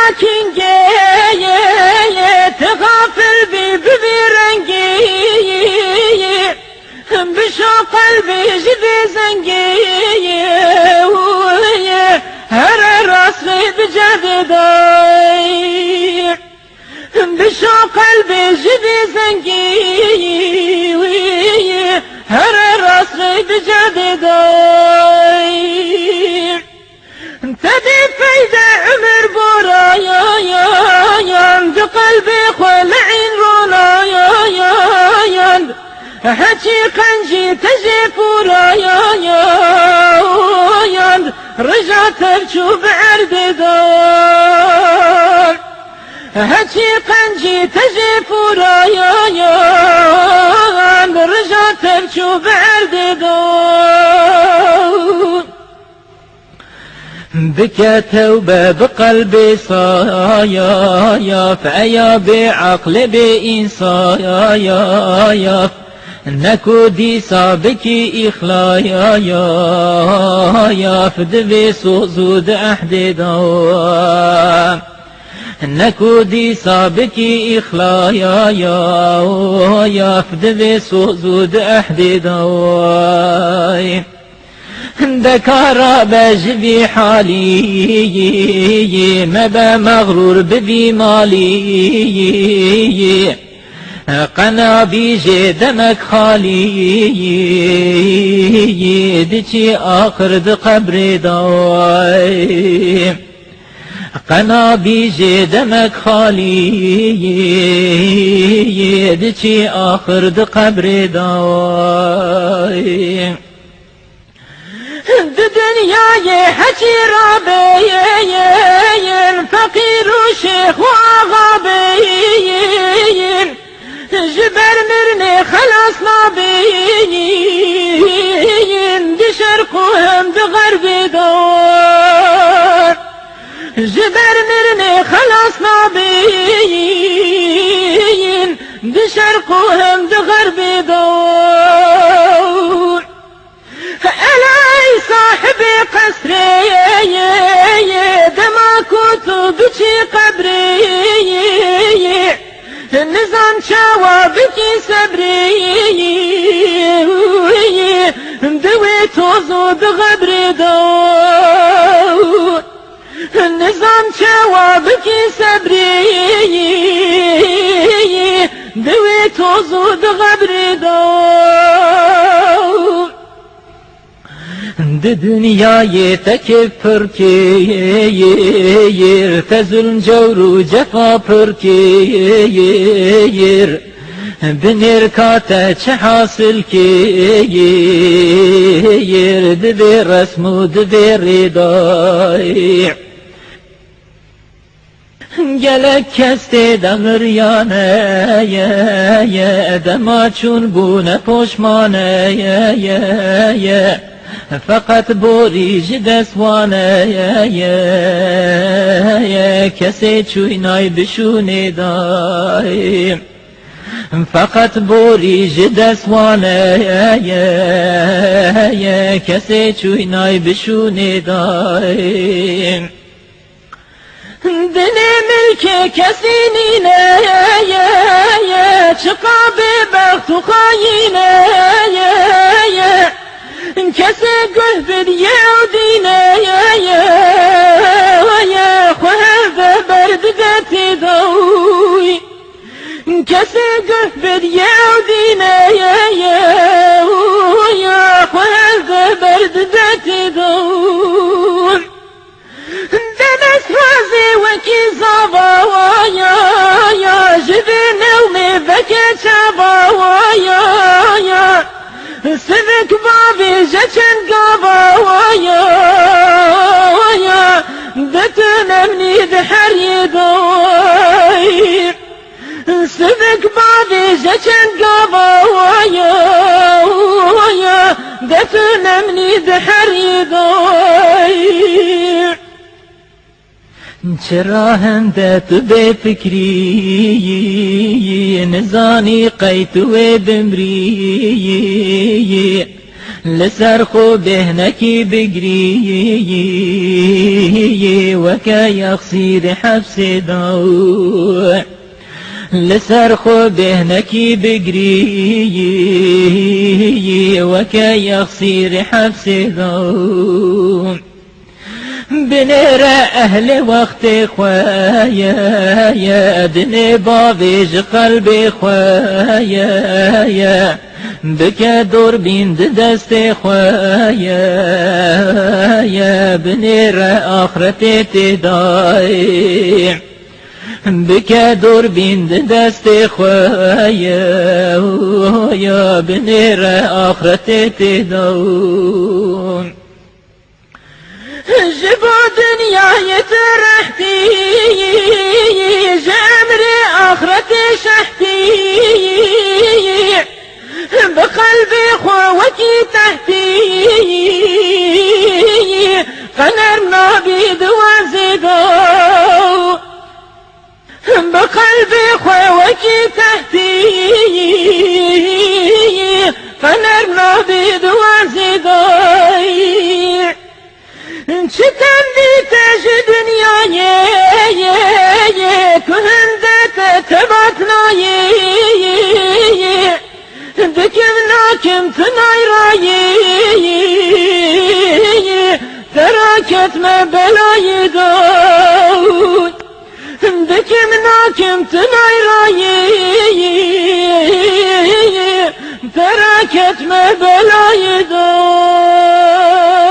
ساكنگی تغافل ببرنگی بشو قلبي جدي زنگی هر راسي بجدداي بشو قلبي جدي زنگی هر راسي بجدداي تدي فايدة عمر برايا عند قلبي خلعين رولايا حكي قنجي تجي فرايا رجعت بشوف عرض دار حكي قنجي تجي فرايا رجعت بشوف عرض دار بك توبة بقلبي صايا فأيا بعقل بإنصايا نكو دي سابكي إخلايا فدبي سوزود أحددا نكو دي سابكي إخلايا فدبي سوزود أحددا دكارا بجبي حالي مبا مغرور ببي مالي قنا بيجي دمك خالي دچي آخر د قبر داي قنا بيجي دمك خالي دچي آخر د قبر داي دنياي حكي رابي فقير وشيخ وغابي جبر مرني خلاص نابين دشرقهم بغرب دار جبر مرني خلاص نابين دشرقهم بغرب دار ألاي صاحبي قصري دما كتب بشي قبري النظام شوابكي صبري دويت وزود غبر دور النظام شوابكي صبري دويت وزود غبر دور دنياي تكفر كير تزل جور جفا بركير بنركاته چه حاصل كير دبي رسم ودبي رداي gelek kesti dağıryane dema çun bu ne poşmane fakat borici desvane kese çuynay bişune daim fakat borici desvane kese çuynay bişune daim dine mülke kesinine çıka bir bektu kayine kese gül bir yevdine khuvve berdideti doy kese gül bir yevdine khuvve berdideti doy دمس رازي وكي زباوايا جبن ومي بكي شباوايا سبك بابي جتن قباوايا دتنا مني دحر يدوي سبك بابي جتن قباوايا دتنا مني دحر يدوي چرا هندت بفکری نزانی قیت و بمری لسر خو بهنكي بقري وكا يخصير حبس دوع لسر خو بهنكي بقري وكا يخصير حبس دوع بنير أهل وقت خوايا يا دني بابيج قلبي خوايا يا بك دور بين دست خوايا يا بنير آخرتي تضايع بك دور بين دست خوايا يا بنير آخرتي تضايع جبو دنيا يترحتي جمري آخرتي شحتي بقلبي خوتي تحتي قنرنا بدوازدو بقلبي خوتي تحتي قنرنا بدوازدو چتن دیتش دنیای کهنده تباتنایی دکم ناکم تنای رایی تراکت مبلای دوی دکم ناکم تنای رایی تراکت مبلای دوی